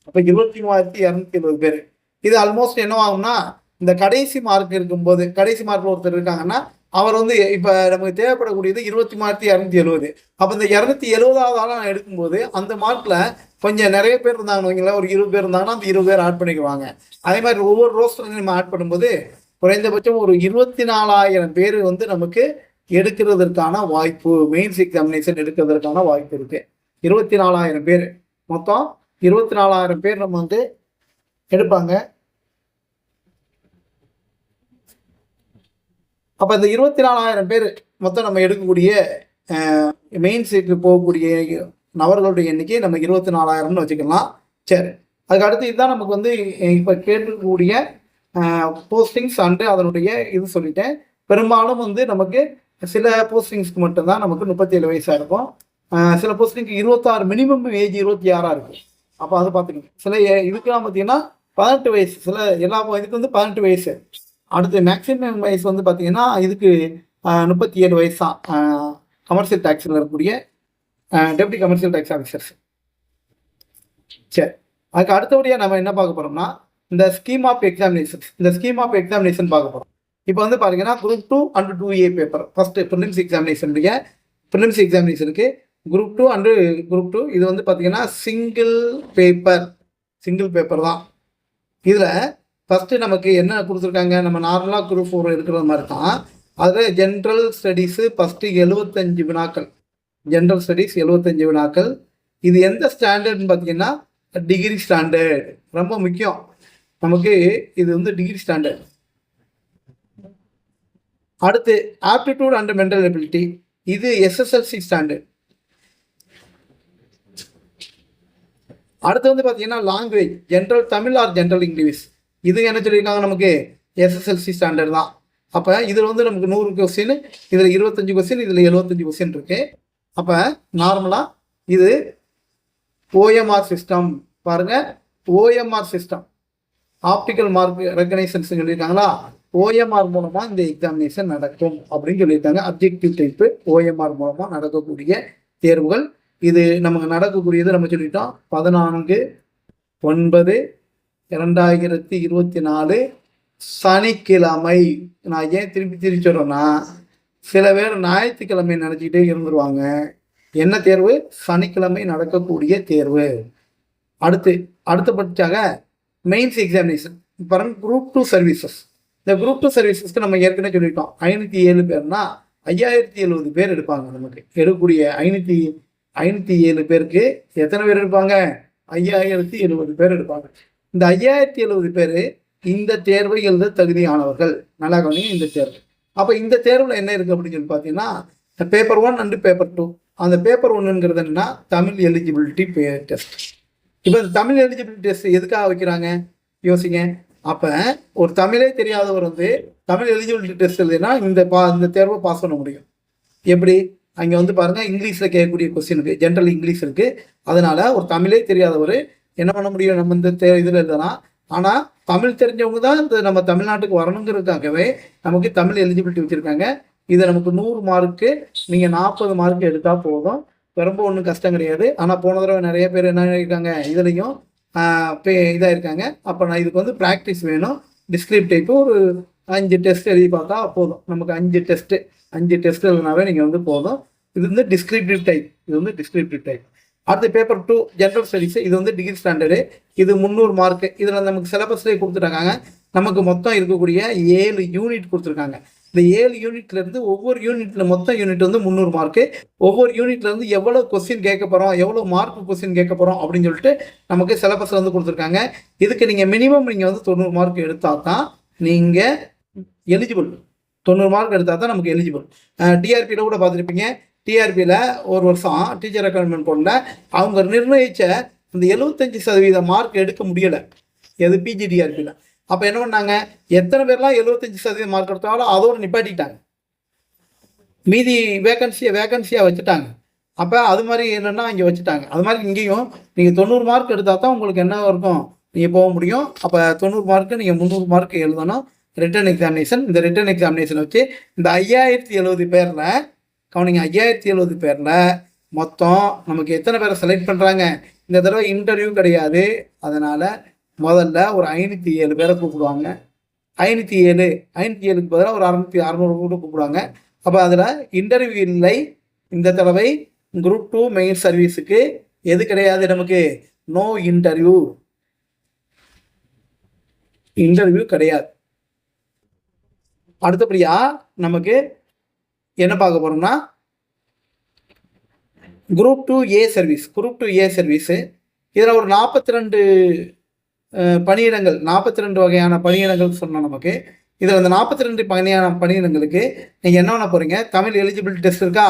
அப்போ 23,270 பேர். இது ஆல்மோஸ்ட் என்னவாகும்னா, இந்த கடைசி மார்க் இருக்கும்போது, கடைசி மார்க்கில் ஒருத்தர் இருக்காங்கன்னா அவர் வந்து இப்போ நமக்கு தேவைப்படக்கூடியது 23,270. அப்போ இந்த 270வது ஆளாக நான் எடுக்கும்போது அந்த மார்க்கில் கொஞ்சம் நிறைய பேர் இருந்தாங்கன்னு வைங்களேன், ஒரு 20 பேர் இருந்தாங்கன்னா அந்த 20 பேர் ஆட் பண்ணிக்குவாங்க. அதே மாதிரி ஒவ்வொரு ரோஸ்டரும் நம்ம ஆட் பண்ணும்போது குறைந்தபட்சம் ஒரு 24,000 பேர் வந்து நமக்கு எடுக்கிறதுக்கான வாய்ப்பு, மெயின்ஸ் எக்ஸாமினேஷன் எடுக்கிறதுக்கான வாய்ப்பு இருக்குது. 24,000 பேர், மொத்தம் 24,000 பேர் நம்ம வந்து எடுப்பாங்க. அப்போ இந்த 24,000 பேர் மொத்தம் நம்ம எடுக்கக்கூடிய மெயின்ஸுக்கு போகக்கூடிய நபர்களுடைய எண்ணிக்கை நம்ம 24,000ன்னு வச்சுக்கலாம். சரி, அதுக்கு அடுத்து இதுதான் நமக்கு வந்து இப்போ கேட்கக்கூடிய போஸ்டிங்ஸ் அண்டு அதனுடைய இது சொல்லிட்டேன். பெரும்பாலும் வந்து நமக்கு சில போஸ்டிங்ஸ்க்கு மட்டும்தான் நமக்கு 37 வயசாக இருக்கும். சில போஸ்டிங்க்கு 26, மினிமம் ஏஜ் 26 இருக்குது. அப்போ அது பார்த்துக்கோங்க. சில இதுக்கெல்லாம் பார்த்தீங்கன்னா 18 வயசு, சில எல்லா இதுக்கு வந்து 18 வயசு. அடுத்து மேக்ஸிமம் வயசு வந்து பார்த்தீங்கன்னா இதுக்கு 37 வயசு தான். கமர்ஷியல் டேக்ஸில் இருக்கக்கூடிய டெப்டி கமர்ஷியல் டேக்ஸ் ஆஃபீஸர்ஸ். சரி, அதுக்கு அடுத்தபடியாக நம்ம என்ன பார்க்க போகிறோம்னா இந்த ஸ்கீம் ஆஃப் எக்ஸாமினேஷன்ஸ். இந்த ஸ்கீம் ஆஃப் எக்ஸாமினேஷன் பார்க்க போகிறோம். இப்போ வந்து பார்த்தீங்கன்னா group 2 and 2A paper first prelims எக்ஸாமினேஷனுக்கு குரூப் 2 அண்டு குரூப் 2 இது வந்து பார்த்தீங்கன்னா சிங்கிள் பேப்பர் தான். இதில் ஃபஸ்ட்டு நமக்கு என்ன கொடுத்துருக்காங்க, நம்ம நார்மலாக குரூப் 4 இருக்கிற மாதிரி தான். அதில் ஜென்ரல் ஸ்டடீஸு ஃபஸ்ட்டு 75 வினாக்கள், ஜென்ரல் ஸ்டடீஸ் 75 வினாக்கள். இது எந்த ஸ்டாண்டர்ட்னு பார்த்தீங்கன்னா டிகிரி ஸ்டாண்டர்ட். ரொம்ப முக்கியம் நமக்கு இது வந்து டிகிரி ஸ்டாண்டர்ட். அடுத்து ஆப்டிடியூட் அண்ட் மென்டல் எபிலிட்டி, இது SSLC ஸ்டாண்டர்ட். அடுத்து வந்து பார்த்தீங்கன்னா language, general Tamil or general English, இது என்ன சொல்லியிருக்காங்க நமக்கு SSLC ஸ்டாண்டர்ட் தான். அப்போ இதில் வந்து நமக்கு 100 கொஸ்டின், இதில் 25 கொஸ்டின், இதில் 75 கொஸ்டின் இருக்குது. அப்போ நார்மலாக இது OMR சிஸ்டம் பாருங்கள், OMR system optical mark reconnaissance சொல்லியிருக்காங்களா, OMR மூலமாக இந்த எக்ஸாமினேஷன் நடக்கும் அப்படின்னு சொல்லியிருக்காங்க. அப்ஜெக்டிவ் டைப்பு OMR மூலமாக நடக்கக்கூடிய தேர்வுகள். இது நமக்கு நடக்கக்கூடியது நம்ம சொல்லிட்டோம் 14/9/2024 சனிக்கிழமை. நான் ஏன் திருப்பி சொல்கிறேன்னா, சில பேர் ஞாயிற்றுக்கிழமை நினச்சிக்கிட்டே இருந்துருவாங்க. என்ன தேர்வு? சனிக்கிழமை நடக்கக்கூடிய தேர்வு. அடுத்தபட்சாக மெயின்ஸ் எக்ஸாமினேஷன் பாருங்கள், குரூப் 2 சர்வீசஸ். இந்த குரூப் 2 சர்வீசஸ்க்கு நம்ம ஏற்கனவே சொல்லிட்டோம் 507 பேர்னா 5070 பேர் எடுப்பாங்க. நமக்கு எடுக்கக்கூடிய 507 பேருக்கு எத்தனை பேர் எடுப்பாங்க? 5070 பேர் எடுப்பாங்க. இந்த 5070 பேர் இந்த தேர்வை எழுத தகுதியானவர்கள். நல்லா கவனிங்க இந்த தேர்வு. அப்போ இந்த தேர்வில் என்ன இருக்குது அப்படின்னு சொல்லி பார்த்தீங்கன்னா பேப்பர் 1 அண்டு பேப்பர் 2. அந்த பேப்பர் 1ங்கிறது என்னன்னா தமிழ் எலிஜிபிலிட்டி டெஸ்ட். இப்போ இந்த தமிழ் எலிஜிபிலிட்டி டெஸ்ட் எதுக்காக வைக்கிறாங்க யோசிங்க. அப்போ ஒரு தமிழே தெரியாதவர் வந்து தமிழ் எலிஜிபிலிட்டி டெஸ்ட் எழுதினா இந்த தேர்வை பாஸ் பண்ண முடியும். எப்படி? அங்கே வந்து பாருங்கள், இங்கிலீஷில் கேட்கக்கூடிய கொஸ்டினுக்கு ஜென்ரல் இங்கிலீஷ் இருக்குது. அதனால் ஒரு தமிழே தெரியாதவர் என்ன பண்ண முடியும்? நம்ம இந்த இதில் எழுதனா. ஆனால் தமிழ் தெரிஞ்சவங்க தான் இந்த நம்ம தமிழ்நாட்டுக்கு வரணுங்கிறதுக்காகவே நமக்கு தமிழ் எலிஜிபிலிட்டி வச்சுருக்காங்க. இதை நமக்கு 100 மார்க்கு, நீங்கள் 40 மார்க் எடுத்தால் போதும். ரொம்ப ஒன்றும் கஷ்டம் கிடையாது. ஆனால் போன தடவை நிறைய பேர் என்ன இருக்காங்க, இதுலேயும் இதாக இருக்காங்க. அப்போ நான் இதுக்கு வந்து ப்ராக்டிஸ் வேணும். டிஸ்கிரிப்ட் டைப்பு ஒரு 5 டெஸ்ட் எழுதி பார்த்தா போதும். நமக்கு 5 டெஸ்ட் எழுதினாவே நீங்கள் வந்து போதும். இது வந்து டிஸ்கிரிப்டிவ் டைப். அடுத்து பேப்பர் 2 ஜென்ரல் ஸ்டடீஸ். இது வந்து டிகிரி ஸ்டாண்டர்டு. இது 300 மார்க்கு. இதில் நமக்கு சிலபஸ்லேயே கொடுத்துட்டாங்க. நமக்கு மொத்தம் இருக்கக்கூடிய 7 யூனிட் கொடுத்துருக்காங்க. இந்த 7 யூனிட்லேருந்து ஒவ்வொரு யூனிட்டில் மொத்தம் யூனிட் வந்து 300 மார்க்கு. ஒவ்வொரு யூனிட்லேருந்து எவ்வளோ கொஸ்டின் கேட்க போகிறோம், எவ்வளோ மார்க் கொஸ்டின் கேட்க போகிறோம் அப்படின்னு சொல்லிட்டு நமக்கு சிலபஸில் வந்து கொடுத்துருக்காங்க. இதுக்கு நீங்கள் மினிமம் நீங்கள் வந்து 90 மார்க் எடுத்தால் தான் நீங்கள் எலிஜிபிள். 90 மார்க் எடுத்தால் தான் நமக்கு எலிஜிபிள். டிஆர்பியில் கூட பார்த்துருப்பீங்க. டிஆர்பியில் ஒரு வருஷம் டீச்சர் ரெக்ரூட்மெண்ட் போடல, அவங்க நிர்ணயித்த இந்த 75% மார்க் எடுக்க முடியலை. எது? பிஜிடிஆர்பியில். அப்போ என்ன பண்ணாங்க, எத்தனை பேர்லாம் 75% மார்க் எடுத்தாலும் அதோடு நிப்பாட்டிட்டாங்க. மீதி வேகன்சியாக வச்சுட்டாங்க. அப்போ அது மாதிரி என்னென்னா இங்கே வச்சுட்டாங்க. அது மாதிரி இங்கேயும் நீங்கள் 90 மார்க் எடுத்தால் தான் உங்களுக்கு என்ன இருக்கும், நீங்கள் போக முடியும். அப்போ 90 மார்க்கு நீங்கள் 300 மார்க் எழுதணும். Return examination. இந்த ரிட்டன் எக்ஸாமினேஷன் வச்சு இந்த 5070 பேரில் கவனிங்க, 5070 பேரில் மொத்தம் நமக்கு எத்தனை பேரை செலக்ட் பண்ணுறாங்க? இந்த தடவை இன்டர்வியூ கிடையாது. அதனால் முதல்ல ஒரு 507 பேரை கூப்பிடுவாங்க. 507க்கு பதிலாக ஒரு 600 கூட கூப்பிடுவாங்க. அப்போ அதில் இன்டர்வியூ இல்லை. இந்த தடவை குரூப் 2 மெயின் சர்வீஸுக்கு எது கிடையாது, நமக்கு நோ இன்டர்வியூ கிடையாது. அடுத்தபடியாக நமக்கு என்ன பார்க்க போகிறோம்னா குரூப் 2A சர்வீஸு. இதில் ஒரு 42 பணியிடங்கள், 42 வகையான பணியிடங்கள் சொன்னோம் நமக்கு. இதில் அந்த 42 வகையான பணியிடங்களுக்கு நீங்கள் என்ன பண்ண போகிறீங்க, தமிழ் எலிஜிபிலிட்டி டெஸ்ட் இருக்கா,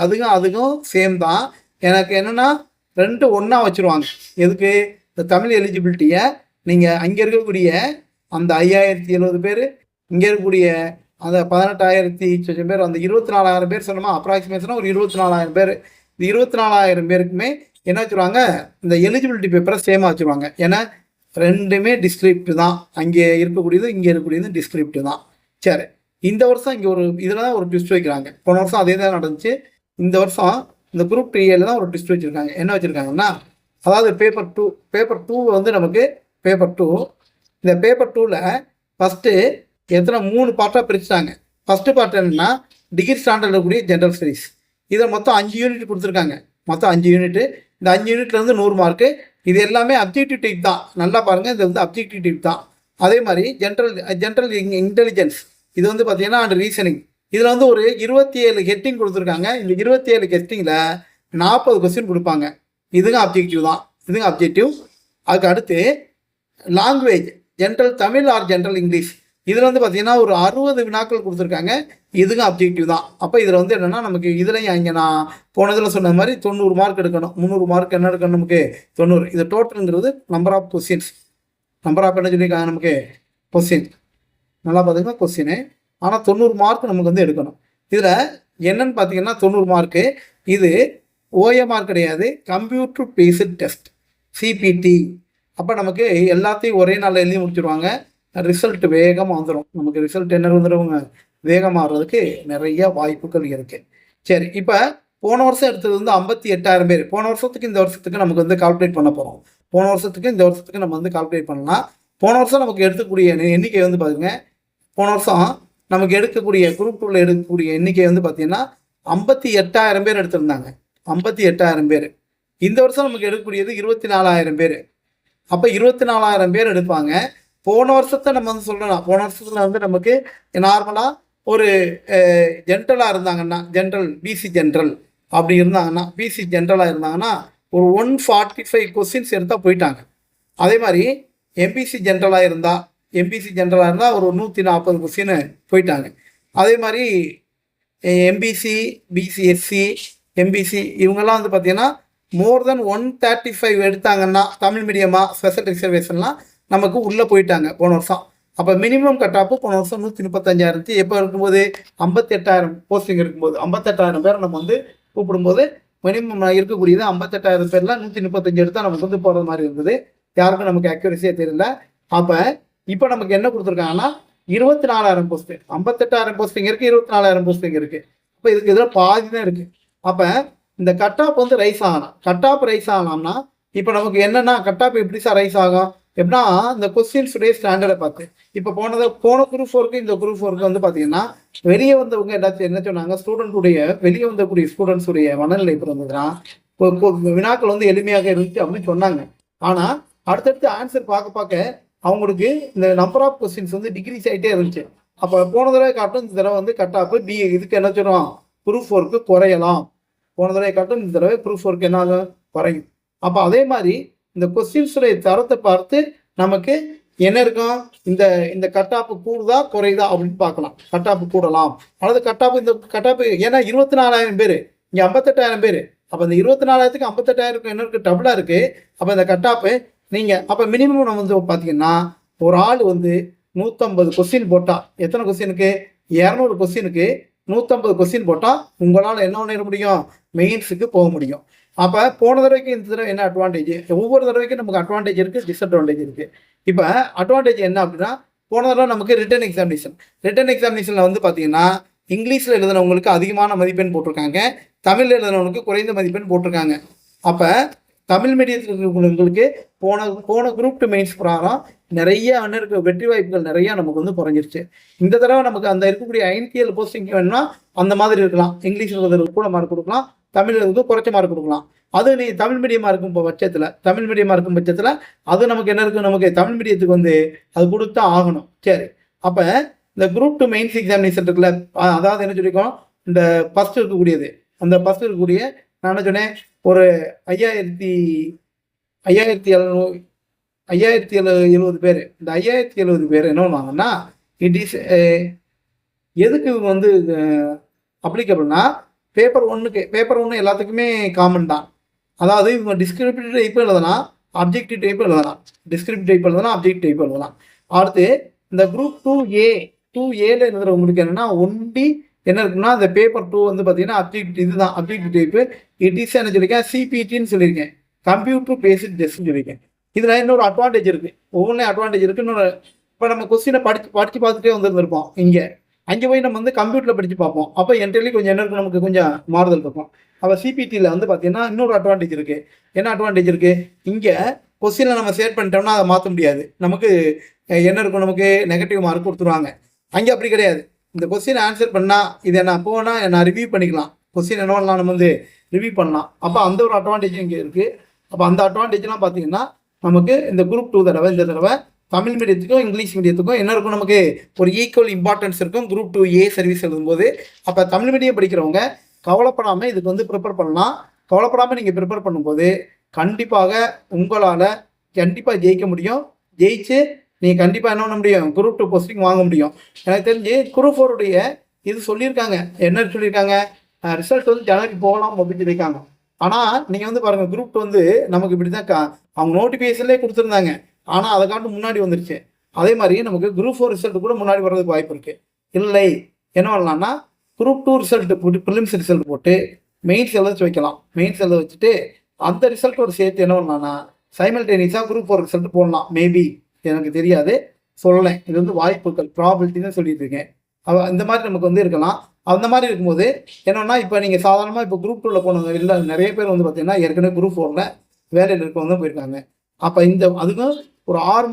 அதுக்கும் சேம் தான். எனக்கு என்னென்னா 2 ஒன்றா வச்சுருவாங்க. எதுக்கு? இந்த தமிழ் எலிஜிபிலிட்டியை நீங்கள் அங்கே இருக்கக்கூடிய அந்த 5070 பேர், இங்கே இருக்கக்கூடிய அந்த 18,000 பேர், அந்த 24,000 பேர் சொன்னோமா, அப்ராக்சிமேஷனாக ஒரு 24,000 பேர். இந்த 24,000 பேருக்குமே என்ன வச்சுருவாங்க, இந்த எலிஜிபிலிட்டி பேப்பரை சேமாக வச்சுருவாங்க. ஏன்னா ரெண்டுமே டிஸ்கிரிப்ட் தான். அங்கே இருக்கக்கூடியது இங்கே இருக்கக்கூடியது டிஸ்கிரிப்ட் தான். சரி, இந்த வருஷம் இங்கே ஒரு இதில் தான் ஒரு ட்விஸ்ட் வைக்கிறாங்க. போன வருஷம் அதே தான் நடந்துச்சு. இந்த வருஷம் இந்த குரூப் 2A தான் ஒரு ட்விஸ்ட் வச்சுருக்காங்க. என்ன வச்சுருக்காங்கன்னா, அதாவது பேப்பர் 2 வந்து நமக்கு பேப்பர் 2. இந்த பேப்பர் 2ல் ஃபஸ்ட்டு எத்தனை 3 பார்ட்டாக பிரிச்சுட்டாங்க. ஃபஸ்ட்டு பார்ட் என்னென்னா டிகிரி ஸ்டாண்டர்டில் இருக்கக்கூடிய ஜென்ரல் ஸ்டடீஸ். இதில் மொத்தம் 5 யூனிட் கொடுத்துருக்காங்க. மொத்தம் 5 யூனிட்டு. இந்த 5 யூனிட்லேருந்து 100 மார்க்கு. இது எல்லாமே அப்ஜெக்டிவ் டைப் தான். நல்லா பாருங்கள், இது வந்து அப்ஜெக்டிவ் டைப் தான். அதே மாதிரி ஜென்ரல் இன்டெலிஜென்ஸ், இது வந்து பார்த்தீங்கன்னா அண்ட் ரீசனிங். இதில் வந்து ஒரு 27 ஹெட்டிங் கொடுத்துருக்காங்க. இந்த 27 ஹெட்டிங்கில் 40 கொஸ்டின் கொடுப்பாங்க. இதுங்க அப்ஜெக்டிவ் தான். அதுக்கு அடுத்து language, general Tamil or general English. இதில் வந்து பார்த்தீங்கன்னா ஒரு 60 வினாக்கள் கொடுத்துருக்காங்க. இதுங்க அப்ஜெக்டிவ் தான். அப்போ இதில் வந்து என்னென்னா நமக்கு இதுலையும் இங்கே நான் போனதில் சொன்ன மாதிரி 90 மார்க் எடுக்கணும். 300 மார்க் என்ன எடுக்கணும் நமக்கு? 90. இது டோட்டலுங்கிறது number of questions. Number of என்ன சொல்லியிருக்காங்க நமக்கு? கொஸ்டின். நல்லா பார்த்தீங்கன்னா கொஸ்டின். ஆனால் 90 மார்க் நமக்கு வந்து எடுக்கணும். இதில் என்னன்னு பார்த்தீங்கன்னா 90 மார்க்கு இது OMR கிடையாது, கம்ப்யூட்டர் பேஸ்டு டெஸ்ட், CPT. அப்போ நமக்கு எல்லாத்தையும் ஒரே நாளில் எழுதி முடிச்சுடுவாங்க. ரிசல்ட் வேகமாக வந்துடும். நமக்கு ரிசல்ட் என்ன வந்துடுவாங்க, வேகமாக வர்றதுக்கு நிறைய வாய்ப்புகள் இருக்குது. சரி, இப்போ போன வருஷம் எடுத்தது வந்து 58,000 பேர். போன வருஷத்துக்கு இந்த வருஷத்துக்கு நமக்கு வந்து கால்குலேட் பண்ண போகிறோம். போன வருஷத்துக்கு இந்த வருஷத்துக்கு நம்ம வந்து கால்குலேட் பண்ணலாம். போன வருஷம் நமக்கு எடுக்கக்கூடிய எண்ணிக்கை வந்து பார்த்திங்க, போன வருஷம் நமக்கு எடுக்கக்கூடிய குரூப் 2ல் எடுக்கக்கூடிய எண்ணிக்கை வந்து பார்த்திங்கன்னா 58,000 பேர் எடுத்திருந்தாங்க. 58,000 பேர். இந்த வருஷம் நமக்கு எடுக்கக்கூடியது 24,000 பேர். அப்போ 24,000 பேர் எடுப்பாங்க. போன வருஷத்தை நம்ம வந்து சொல்லலாம். போன வருஷத்தில் வந்து நமக்கு நார்மலாக ஒரு ஜென்ரலாக இருந்தாங்கன்னா, பிசி ஜென்ரல் அப்படி இருந்தாங்கன்னா, பிசி ஜென்ரலாக இருந்தாங்கன்னா ஒரு 145 கொஸ்டின்ஸ் எடுத்தால் போயிட்டாங்க. அதே மாதிரி எம்பிசி ஜென்ரலாக இருந்தால் ஒரு 140 கொஸ்டின் போயிட்டாங்க. அதே மாதிரி எம்பிசி, பிசிஎஸ்சி, எம்பிசி இவங்கெல்லாம் வந்து பார்த்திங்கன்னா மோர் தென் 135 எடுத்தாங்கன்னா, தமிழ் மீடியமாக ஸ்பெஷல் ரிசர்வேஷன்லாம் நமக்கு உள்ளே போயிட்டாங்க போன வருஷம். அப்போ மினிமம் கட் ஆஃப் போன வருஷம் 135,000 எப்போ இருக்கும்போது 58,000 போஸ்டிங் இருக்கும்போது 58,000 பேரை நம்ம வந்து கூப்பிடும்போது மினிமம் இருக்கக்கூடியது 58,000 பேரில் 135 எடுத்தால் நமக்கு வந்து போகிறது மாதிரி இருந்தது. யாருக்கும் நமக்கு அக்யூரஸியாக தெரியல. அப்போ இப்போ நமக்கு என்ன கொடுத்துருக்காங்கன்னா 24,000 போஸ்ட்டு, 58,000 போஸ்டிங் இருக்குது, 24,000 போஸ்டிங் இருக்குது. அப்போ இதுக்கு இதில் பாதி தான் இருக்குது. அப்போ இந்த கட் ஆஃப் வந்து ரைஸ் ஆகலாம். கட் ஆஃப் ரைஸ் ஆகலாம்னா இப்போ நமக்கு என்னென்னா கட் ஆஃப் எப்படி சார் ரைஸ் ஆகும்? எப்படின்னா இந்த கொஸ்டின்ஸுடைய ஸ்டாண்டர்டை பார்த்து இப்போ போன குரூப் 4க்கு இந்த குரூப் 4க்கு வந்து பார்த்தீங்கன்னா வெளியே வந்தவங்க எல்லாத்தையும் என்ன சொன்னாங்க, ஸ்டூடெண்ட்டுடைய வெளியே வந்தக்கூடிய ஸ்டூடெண்ட்ஸுடைய மனநிலை இப்போ இருந்ததுன்னா வினாக்கள் வந்து எளிமையாக இருந்துச்சு அப்படின்னு சொன்னாங்க. ஆனால் அடுத்தடுத்து ஆன்சர் பார்க்க பார்க்க அவங்களுக்கு இந்த நம்பர் ஆஃப் கொஸ்டின்ஸ் வந்து டிக்ரீஸ் ஆகிட்டே இருந்துச்சு. அப்போ போன தடவை காட்டும் இந்த தடவை வந்து கட் ஆஃப் இதுக்கு என்ன சொல்லுவோம், குரூப் 4க்கு குறையலாம். போன தடவை காட்டும் இந்த தடவை குரூப் 4க்கு என்ன ஆகும், குறையும். அப்போ அதே மாதிரி இந்த கொஸ்டின்ஸுடைய தரத்தை பார்த்து நமக்கு என்ன இருக்கும், இந்த கட் ஆஃப் கூடுதா குறையுதா அப்படின்னு பார்க்கலாம். கட் ஆஃப் கூடலாம் அல்லது கட் ஆஃப் இந்த கட் ஆஃப் ஏன்னா 24,000 பேர் இங்கே 58,000 பேர். அப்போ இந்த 24,000க்கு 58,000 என்ன இருக்குது, டபுளாக இருக்குது. அப்போ இந்த கட் ஆஃப் நீங்கள் அப்போ மினிமம் நம்ம வந்து பார்த்தீங்கன்னா ஒரு ஆள் வந்து 150 கொஸ்டின் போட்டால் எத்தனை கொஸ்டினுக்கு, 200 கொஸ்டினுக்கு 150 கொஸ்டின் போட்டால் உங்களால் என்ன பண்ணிட முடியும், மெயின்ஸுக்கு போக முடியும். அப்போ போன தடவைக்கு இந்த தடவை என்ன அட்வான்டேஜ், ஒவ்வொரு தடவைக்கும் நமக்கு அட்வான்டேஜ் இருக்குது, டிஸ்அட்வான்டேஜ் இருக்குது. இப்போ அட்வான்டேஜ் என்ன அப்படின்னா போன தடவை நமக்கு ரிட்டன் எக்ஸாமினேஷனில் வந்து பார்த்தீங்கன்னா இங்கிலீஷில் எழுதுனவங்களுக்கு அதிகமான மதிப்பெண் போட்டிருக்காங்க, தமிழில் எழுதுனவங்களுக்கு குறைந்த மதிப்பெண் போட்டிருக்காங்க. அப்போ தமிழ் மீடியத்தில் இருக்கிறவங்களுக்கு போன குரூப் 2 மெயின்ஸ் பிரகாரம் நிறைய வெற்றி வாய்ப்புகள் நிறையா நமக்கு வந்து குறைஞ்சிருச்சு. இந்த தடவை நமக்கு அந்த இருக்கக்கூடிய 57 போஸ்டிங் வேணும்னா அந்த மாதிரி இருக்கலாம். இங்கிலீஷ் எழுதுறதுக்கு கூட மார்க் கொடுக்கலாம், தமிழ் எழுதுக்கு குறைச்ச மார்க் கொடுக்கலாம். அது நீ தமிழ் மீடியமாக இருக்கும் பட்சத்தில் அது நமக்கு என்ன இருக்குது, நமக்கு தமிழ் மீடியத்துக்கு வந்து அது கொடுத்தா ஆகணும். சரி, அப்போ இந்த குரூப் 2 மெயின்ஸ் எக்ஸாமினேஷன் இருக்குல்ல, அதாவது என்ன சொல்லியிருக்கோம், இந்த ஃபஸ்ட்டு இருக்கக்கூடியது அந்த ஃபஸ்ட்டு இருக்கக்கூடிய நான் என்ன சொன்னேன், ஒரு 5,770 பேர். இந்த 5,070 பேர் என்ன பண்ணுவாங்கன்னா இட் இஸ் எதுக்கு இவங்க வந்து அப்ளிகபிள்னா பேப்பர் 1 எல்லாத்துக்குமே காமன் தான். அதாவது இவங்க டிஸ்கிரிப்டிவ் டைப் எழுதலாம், அப்ஜெக்டிவ் டைப் எழுதலாம். அப்ஜெக்டிவ் டைப் எழுதலாம். அடுத்து இந்த குரூப் 2ஏல எழுதுறவங்களுக்கு என்னென்னா ஒன்லி என்ன இருக்குன்னா இந்த பேப்பர் 2 வந்து பார்த்தீங்கன்னா அப்ஜெக்டிவ் டைப்பு. இட் இஸ் என்ன சொல்லியிருக்கேன், சிபிடின்னு சொல்லியிருக்கேன், கம்ப்யூட்டர் பேஸ்டு டெஸ்ட்னு சொல்லியிருக்கேன். இதில் இன்னொரு அட்வான்டேஜ் இருக்குது, ஒவ்வொன்றும் அட்வான்டேஜ் இருக்குது. இன்னொரு இப்போ நம்ம கொஸ்டினை படித்து பார்த்துட்டே வந்துருந்துருப்போம். அங்கே போய் நம்ம வந்து கம்ப்யூட்டரில் படித்து பார்ப்போம். அப்போ என்ட்ரிலேயும் கொஞ்சம் என்ன இருக்கும், நமக்கு கொஞ்சம் மாறுதல் இருக்கும். அப்போ சிபிடியில் வந்து பார்த்தீங்கன்னா இன்னொரு அட்வான்டேஜ் இருக்குது. என்ன அட்வான்டேஜ் இருக்குது, இங்கே கொஸ்டினை நம்ம சேட் பண்ணிட்டோம்னா அதை மாற்ற முடியாது. நமக்கு என்ன இருக்கும், நமக்கு நெகட்டிவ் மார்க் கொடுத்துருவாங்க. அங்கே அப்படி கிடையாது. இந்த கொஸ்டின் ஆன்சர் பண்ணால் இதை நான் போனால் நான் ரிவ்யூ பண்ணிக்கலாம். கொஸ்டின் என்ன பண்ணலாம், நம்ம வந்து ரிவ்யூ பண்ணலாம். அப்போ அந்த ஒரு அட்வான்டேஜ் இங்கே இருக்குது. அப்போ அந்த அட்வான்டேஜ்லாம் பார்த்தீங்கன்னா நமக்கு இந்த குரூப் 2 இந்த தடவை தமிழ் மீடியத்துக்கும் இங்கிலீஷ் மீடியத்துக்கும் என்ன இருக்கும், நமக்கு ஒரு ஈக்குவல் இம்பார்ட்டன்ஸ் இருக்கும் குரூப் 2A சர்வீஸ் எழுதும்போது. அப்போ தமிழ் மீடியம் படிக்கிறவங்க கவலைப்படாமல் இதுக்கு வந்து ப்ரிப்பேர் பண்ணலாம். கவலைப்படாமல் நீங்கள் ப்ரிப்பேர் பண்ணும்போது கண்டிப்பாக உங்களால் ஜெயிக்க முடியும். ஜெயிச்சு நீங்கள் கண்டிப்பாக என்ன பண்ண முடியும், குரூப் 2 போஸ்டிங் வாங்க முடியும். எனக்கு தெரிஞ்சு குரூப் 4 இது சொல்லியிருக்காங்க. என்ன சொல்லியிருக்காங்க, ரிசல்ட் வந்து ஜனவரி போகலாம் அப்படின்னு சொல்லியிருக்காங்க. ஆனால் நீங்கள் வந்து பாருங்கள், குரூப் 2 வந்து நமக்கு இப்படி தான் அவங்க நோட்டிஃபிகேஷன்லேயே கொடுத்துருந்தாங்க. ஆனால் அதை காட்டு முன்னாடி வந்துருச்சு. அதே மாதிரி நமக்கு குரூப் 4 ரிசல்ட் கூட முன்னாடி வர்றதுக்கு வாய்ப்பு இருக்குது. இல்லை என்ன பண்ணலாம்னா குரூப் 2 ரிசல்ட் போட்டு ப்ரிலிம்ஸ் ரிசல்ட் போட்டு மெயின்ஸ் எழுத வைக்கலாம். மெயின்ஸ் எழுத வச்சுட்டு அந்த ரிசல்ட்டோட சேர்த்து என்ன பண்ணலாம்னா சைமல்டேனியஸாக குரூப் 4 ரிசல்ட் போடலாம். மேபி எனக்கு தெரியாது, சொல்லலை. இது வந்து வாய்ப்புகள், ப்ராபபிலிட்டி தான் சொல்லிட்டு இருக்கேன். இந்த மாதிரி நமக்கு வந்து இருக்கலாம். அந்த மாதிரி இருக்கும்போது என்னன்னா இப்போ நீங்கள் சாதாரணமாக இப்போ குரூப் 2ல் போனவங்க இல்லை நிறைய பேர் வந்து பார்த்தீங்கன்னா ஏற்கனவே குரூப் 4ல் வேலையில் இருக்கவங்க தான் போயிருக்காங்க. அப்போ அதுக்கும் ஒரு 6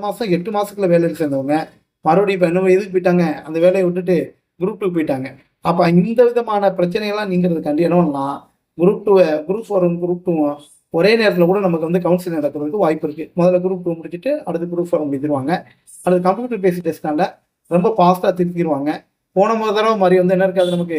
மாதம் 8 மாதத்துக்குள்ள வேலையில் சேர்ந்தவங்க மறுபடியும் இப்போ என்ன எதுக்கு போயிட்டாங்க, அந்த வேலையை விட்டுட்டு குரூப் 2 போயிட்டாங்க. அப்போ இந்த விதமான பிரச்சனைகள்லாம் நீங்கிறதுக்காண்டி என்ன பண்ணலாம், குரூப் 4 குரூப் 2 ஒரே நேரத்தில் கூட நமக்கு வந்து கவுன்சிலிங் நடக்கிறதுக்கு வாய்ப்பு இருக்குது. முதல்ல குரூப் 2 முடிச்சுட்டு அடுத்து குரூப் 4 முடிச்சிருவாங்க. அடுத்து கம்ப்யூட்டர் பேஸ்ட் டெஸ்ட்னால ரொம்ப ஃபாஸ்ட்டாக திருப்பிடுவாங்க. போன தடவை மாதிரி வந்து என்ன இருக்காது, நமக்கு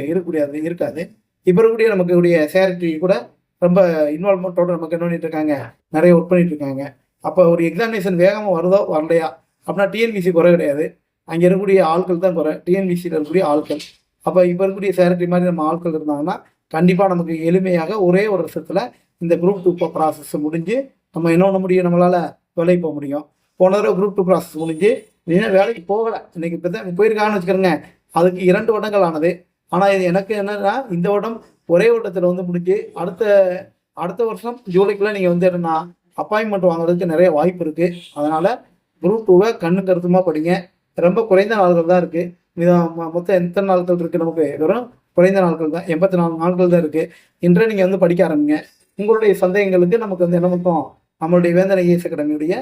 இருக்காது. இப்போ இருக்கக்கூடிய நமக்கு சேரிட்டி கூட ரொம்ப இன்வால்மெண்ட்டோடு நமக்கு என்ன பண்ணிட்டு இருக்காங்க, நிறைய ஒர்க் பண்ணிட்டு இருக்காங்க. அப்போ ஒரு எக்ஸாமினேஷன் வேகமாக வருதோ வரலையா அப்படின்னா டிஎன்பிசி குறை கிடையாது, அங்கே இருக்கக்கூடிய ஆட்கள் தான் குறை, டிஎன்பிசியில் இருக்கக்கூடிய ஆட்கள். அப்போ இப்போ இருக்கக்கூடிய சேரிட்டி மாதிரி நம்ம ஆட்கள் இருந்தாங்கன்னா கண்டிப்பாக நமக்கு எளிமையாக ஒரே ஒரு வருஷத்தில் இந்த குரூப் 2 ப்ராசஸ் முடிஞ்சு நம்ம என்ன பண்ண முடியும், நம்மளால் வேலைக்கு போக முடியும். போன தடவை குரூப் 2 ப்ராசஸ் முடிஞ்சு இன்னும் வேலைக்கு போகலை, இன்னைக்கு இப்போ தான் போயிருக்காங்கன்னு வச்சுக்கிறேங்க. அதுக்கு 2 வருடங்கள் ஆனது. ஆனால் இது எனக்கு என்னன்னா இந்த வருடம் ஒரே வருடத்தில் வந்து முடிஞ்சு அடுத்த வருஷம் ஜூலைக்குள்ளே நீங்கள் வந்து என்னன்னா அப்பாயின்மெண்ட் வாங்குறதுக்கு நிறைய வாய்ப்பு இருக்குது. அதனால் குரூப் 2வை கண்ணு கருத்துமாக படிங்க. ரொம்ப குறைந்த நாள்கள் தான் இருக்குது. மொத்தம் எத்தனை நாட்கள் இருக்குது நமக்கு? வெறும் குறைந்த நாட்கள் தான், 84 நாட்கள் தான் இருக்குது. இன்றே நீங்கள் வந்து படிக்க ஆரம்பிங்க. உங்களுடைய சந்தேகங்களுக்கு நமக்கு வந்து என்ன மட்டும் நம்மளுடைய வேந்தன் ஐஏஎஸ் அகாடமியுடைய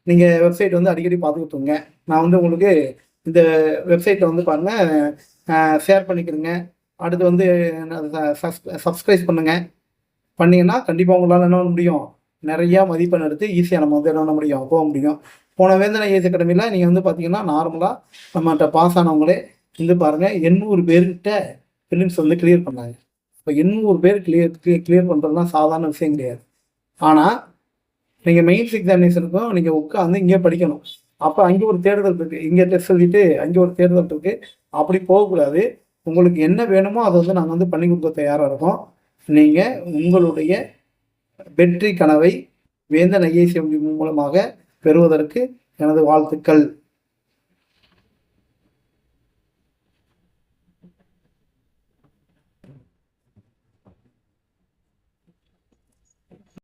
நீங்கள் வெப்சைட் வந்து அடிக்கடி பார்த்துக்கிட்டுங்க. நான் வந்து உங்களுக்கு இந்த வெப்சைட்டில் வந்து பாருங்கள், ஷேர் பண்ணிக்கிறேங்க. அடுத்து வந்து சப்ஸ்கிரைப் பண்ணுங்கள். பண்ணிங்கன்னா கண்டிப்பாக உங்களால் என்ன பண்ண முடியும், நிறையா மதிப்பெண் எடுத்து ஈஸியாக நம்ம வந்து என்ன பண்ண முடியும், போக முடியும். போன வேந்தன் ஐஏஎஸ் அகாடமியில் நீங்கள் வந்து பார்த்தீங்கன்னா நார்மலாக நம்மகிட்ட பாஸ் ஆனவங்களே வந்து பாருங்கள் 800 பேர்கிட்ட ஃபிலிம்ஸ் வந்து கிளியர் பண்ணாங்க. இப்போ 800 பேர் கிளியர் பண்ணுறதுலாம் சாதாரண விஷயம் கிடையாது. ஆனால் நீங்கள் மெயின்ஸ் எக்ஸாமினேஷனுக்கும் நீங்கள் உட்காந்து இங்கே படிக்கணும். அப்போ அங்கே ஒரு தேடுதல் இருக்குது, இங்கே டெஸ்ட் எழுதிட்டு அங்கே ஒரு தேடுதல் இருக்குது. அப்படி போகக்கூடாது. உங்களுக்கு என்ன வேணுமோ அதை வந்து நாங்கள் வந்து பண்ணி கொடுக்க தயாராக இருக்கோம். நீங்கள் உங்களுடைய வெற்றி கனவை வேந்தன் ஐஏஎஸ் மூலமாக பெறுவதற்கு எனது வாழ்த்துக்கள்.